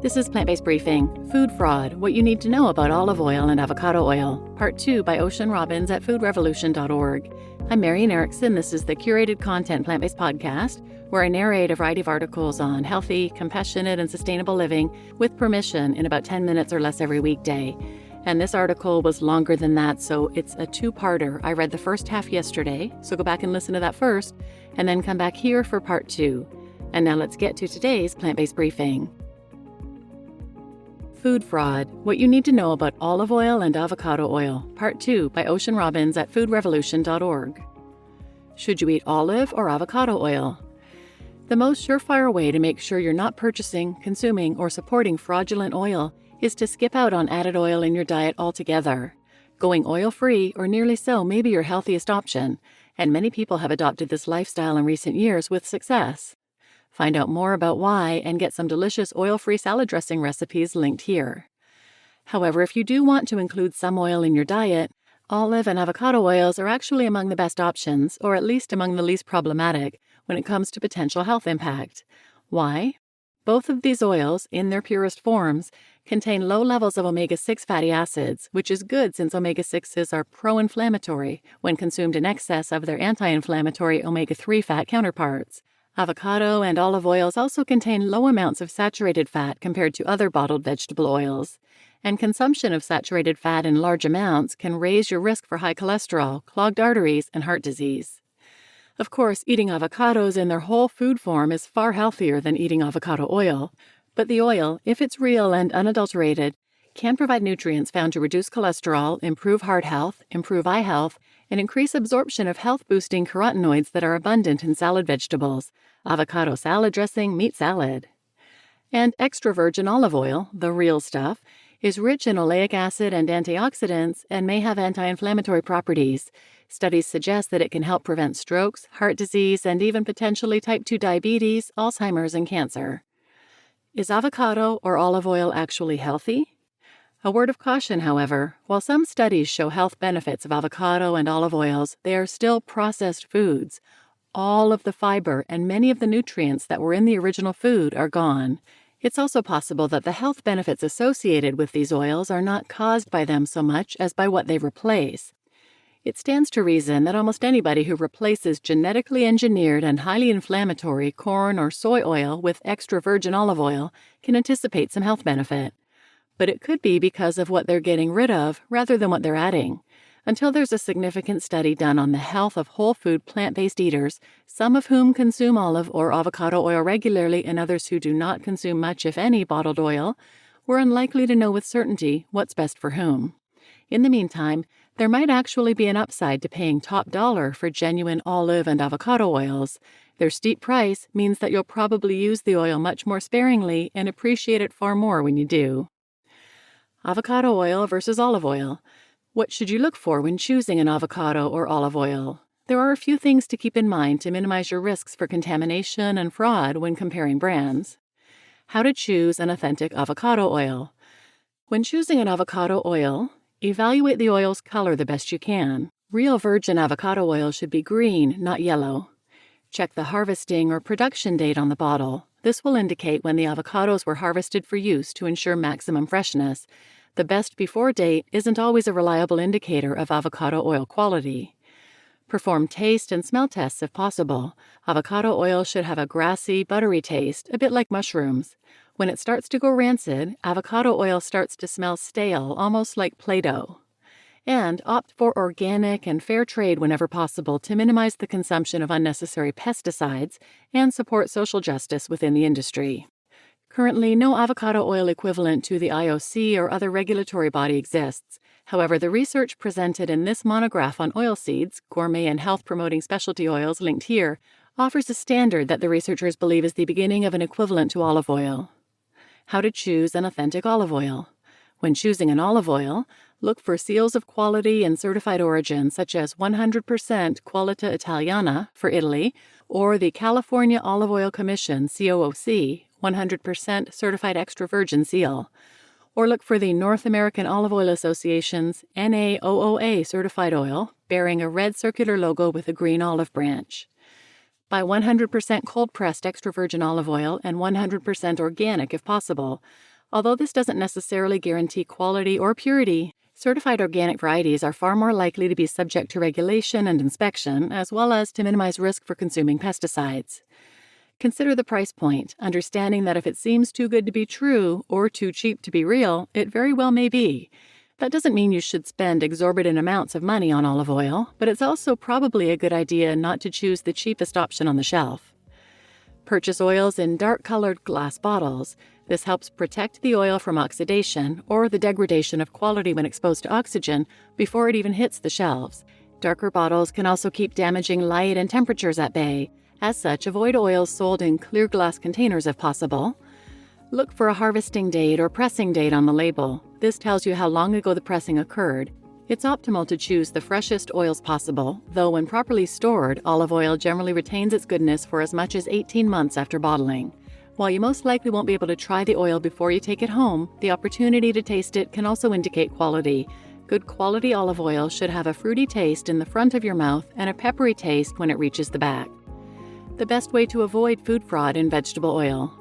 This is Plant-Based Briefing, Food Fraud, What You Need to Know About Olive Oil and Avocado Oil, Part 2 by Ocean Robbins at foodrevolution.org. I'm Marian Erickson. This is the curated content plant-based podcast where I narrate a variety of articles on healthy, compassionate, and sustainable living with permission in about 10 minutes or less every weekday. And this article was longer than that, so it's a two-parter. I read the first half yesterday, so go back and listen to that first, and then come back here for part 2. And now let's get to today's plant-based briefing. Food Fraud, What You Need to Know About Olive Oil and Avocado Oil, Part 2 by Ocean Robbins at foodrevolution.org. Should you eat olive or avocado oil? The most surefire way to make sure you're not purchasing, consuming, or supporting fraudulent oil is to skip out on added oil in your diet altogether. Going oil-free or nearly so may be your healthiest option, and many people have adopted this lifestyle in recent years with success. Find out more about why and get some delicious oil-free salad dressing recipes linked here. However, if you do want to include some oil in your diet, olive and avocado oils are actually among the best options, or at least among the least problematic, when it comes to potential health impact. Why? Both of these oils, in their purest forms, contain low levels of omega-6 fatty acids, which is good since omega-6s are pro-inflammatory when consumed in excess of their anti-inflammatory omega-3 fat counterparts. Avocado and olive oils also contain low amounts of saturated fat compared to other bottled vegetable oils, and consumption of saturated fat in large amounts can raise your risk for high cholesterol, clogged arteries, and heart disease. Of course, eating avocados in their whole food form is far healthier than eating avocado oil, but the oil, if it's real and unadulterated, can provide nutrients found to reduce cholesterol, improve heart health, improve eye health, and increase absorption of health-boosting carotenoids that are abundant in salad vegetables, avocado salad dressing, meat salad. And extra virgin olive oil, the real stuff, is rich in oleic acid and antioxidants and may have anti-inflammatory properties. Studies suggest that it can help prevent strokes, heart disease, and even potentially type 2 diabetes, Alzheimer's, and cancer. Is avocado or olive oil actually healthy? A word of caution, however, while some studies show health benefits of avocado and olive oils, they are still processed foods. All of the fiber and many of the nutrients that were in the original food are gone. It's also possible that the health benefits associated with these oils are not caused by them so much as by what they replace. It stands to reason that almost anybody who replaces genetically engineered and highly inflammatory corn or soy oil with extra virgin olive oil can anticipate some health benefit. But it could be because of what they're getting rid of rather than what they're adding. Until there's a significant study done on the health of whole food plant-based eaters, some of whom consume olive or avocado oil regularly and others who do not consume much, if any, bottled oil, we're unlikely to know with certainty what's best for whom. In the meantime, there might actually be an upside to paying top dollar for genuine olive and avocado oils. Their steep price means that you'll probably use the oil much more sparingly and appreciate it far more when you do. Avocado oil versus olive oil. What should you look for when choosing an avocado or olive oil? There are a few things to keep in mind to minimize your risks for contamination and fraud when comparing brands. How to choose an authentic avocado oil. When choosing an avocado oil, evaluate the oil's color the best you can. Real virgin avocado oil should be green, not yellow. Check the harvesting or production date on the bottle. This will indicate when the avocados were harvested for use to ensure maximum freshness. The best before date isn't always a reliable indicator of avocado oil quality. Perform taste and smell tests if possible. Avocado oil should have a grassy, buttery taste, a bit like mushrooms. When it starts to go rancid, avocado oil starts to smell stale, almost like Play-Doh. And opt for organic and fair trade whenever possible to minimize the consumption of unnecessary pesticides and support social justice within the industry. Currently, no avocado oil equivalent to the IOC or other regulatory body exists. However, the research presented in this monograph on oilseeds, gourmet and health-promoting specialty oils linked here, offers a standard that the researchers believe is the beginning of an equivalent to olive oil. How to choose an authentic olive oil. When choosing an olive oil, look for seals of quality and certified origin such as 100% Qualità Italiana for Italy or the California Olive Oil Commission COOC 100% Certified Extra Virgin seal, or look for the North American Olive Oil Association's NAOOA certified oil bearing a red circular logo with a green olive branch. Buy 100% cold-pressed extra virgin olive oil and 100% organic if possible. Although this doesn't necessarily guarantee quality or purity, certified organic varieties are far more likely to be subject to regulation and inspection, as well as to minimize risk for consuming pesticides. Consider the price point, understanding that if it seems too good to be true or too cheap to be real, it very well may be. That doesn't mean you should spend exorbitant amounts of money on olive oil, but it's also probably a good idea not to choose the cheapest option on the shelf. Purchase oils in dark-colored glass bottles. This helps protect the oil from oxidation or the degradation of quality when exposed to oxygen before it even hits the shelves. Darker bottles can also keep damaging light and temperatures at bay. As such, avoid oils sold in clear glass containers if possible. Look for a harvesting date or pressing date on the label. This tells you how long ago the pressing occurred. It's optimal to choose the freshest oils possible, though when properly stored, olive oil generally retains its goodness for as much as 18 months after bottling. While you most likely won't be able to try the oil before you take it home, the opportunity to taste it can also indicate quality. Good quality olive oil should have a fruity taste in the front of your mouth and a peppery taste when it reaches the back. The best way to avoid food fraud in vegetable oil.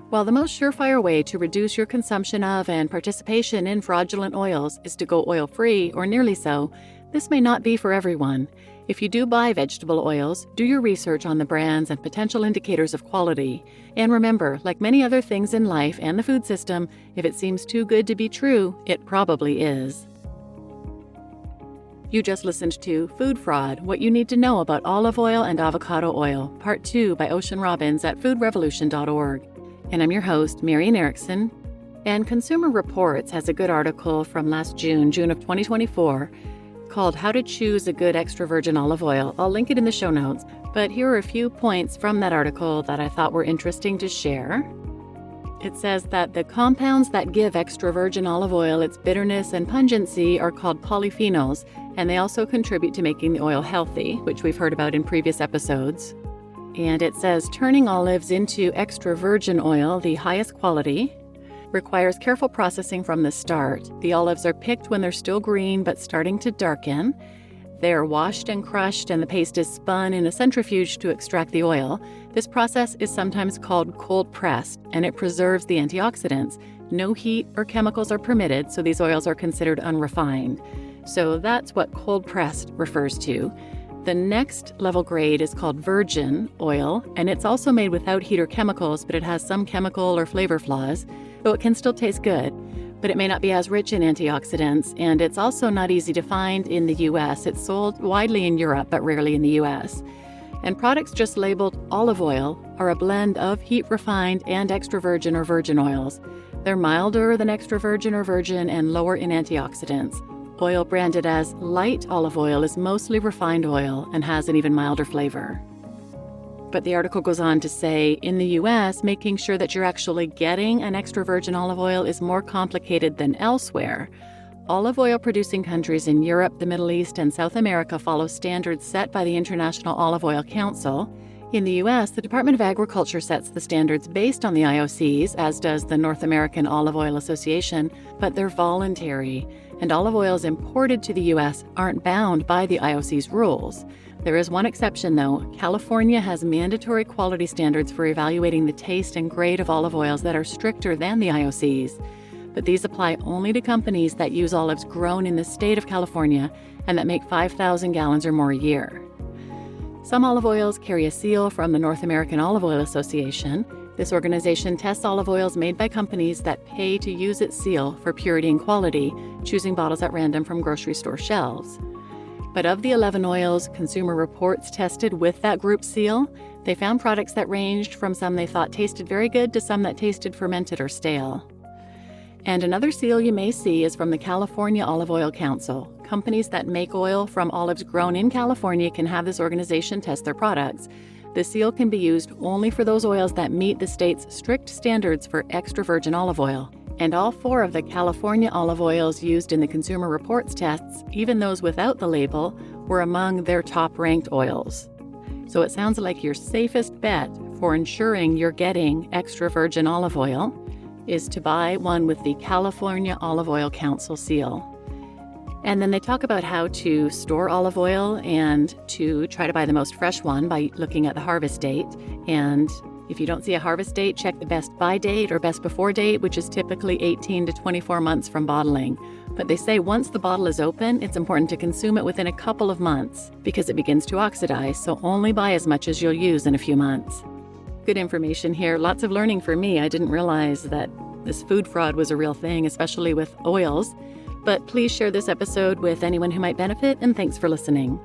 While the most surefire way to reduce your consumption of and participation in fraudulent oils is to go oil-free or nearly so, this may not be for everyone. If you do buy vegetable oils, do your research on the brands and potential indicators of quality. And remember, like many other things in life and the food system, if it seems too good to be true, it probably is. You just listened to Food Fraud, What You Need to Know About Olive Oil and Avocado Oil, Part 2 by Ocean Robbins at foodrevolution.org. And I'm your host, Marian Erickson. And Consumer Reports has a good article from last June of 2024, called How to Choose a Good Extra Virgin Olive Oil. I'll link it in the show notes, but here are a few points from that article that I thought were interesting to share. It says that the compounds that give extra virgin olive oil its bitterness and pungency are called polyphenols, and they also contribute to making the oil healthy, which we've heard about in previous episodes. And it says turning olives into extra virgin oil, the highest quality, requires careful processing from the start. The olives are picked when they're still green but starting to darken. They are washed and crushed, and the paste is spun in a centrifuge to extract the oil. This process is sometimes called cold pressed, and it preserves the antioxidants. No heat or chemicals are permitted, so these oils are considered unrefined. So that's what cold pressed refers to. The next level grade is called virgin oil, and it's also made without heat or chemicals, but it has some chemical or flavor flaws, though it can still taste good. But it may not be as rich in antioxidants, and it's also not easy to find in the U.S. It's sold widely in Europe, but rarely in the U.S. And products just labeled olive oil are a blend of heat-refined and extra virgin or virgin oils. They're milder than extra virgin or virgin and lower in antioxidants. Oil branded as light olive oil is mostly refined oil and has an even milder flavor. But the article goes on to say, in the U.S., making sure that you're actually getting an extra virgin olive oil is more complicated than elsewhere. Olive oil producing countries in Europe, the Middle East, and South America follow standards set by the International Olive Oil Council. In the U.S., the Department of Agriculture sets the standards based on the IOCs, as does the North American Olive Oil Association, but they're voluntary, and olive oils imported to the U.S. aren't bound by the IOC's rules. There is one exception, though. California has mandatory quality standards for evaluating the taste and grade of olive oils that are stricter than the IOC's. But these apply only to companies that use olives grown in the state of California and that make 5,000 gallons or more a year. Some olive oils carry a seal from the North American Olive Oil Association. This organization tests olive oils made by companies that pay to use its seal for purity and quality, choosing bottles at random from grocery store shelves. But of the 11 oils Consumer Reports tested with that group seal, they found products that ranged from some they thought tasted very good to some that tasted fermented or stale. And another seal you may see is from the California Olive Oil Council. Companies that make oil from olives grown in California can have this organization test their products. The seal can be used only for those oils that meet the state's strict standards for extra virgin olive oil. And all 4 of the California olive oils used in the Consumer Reports tests, even those without the label, were among their top-ranked oils. So it sounds like your safest bet for ensuring you're getting extra virgin olive oil is to buy one with the California Olive Oil Council seal. And then they talk about how to store olive oil and to try to buy the most fresh one by looking at the harvest date. And if you don't see a harvest date, check the best by date or best before date, which is typically 18 to 24 months from bottling. But they say once the bottle is open, it's important to consume it within a couple of months because it begins to oxidize, so only buy as much as you'll use in a few months. Good information here, lots of learning for me. I didn't realize that this food fraud was a real thing, especially with oils. But please share this episode with anyone who might benefit, and thanks for listening.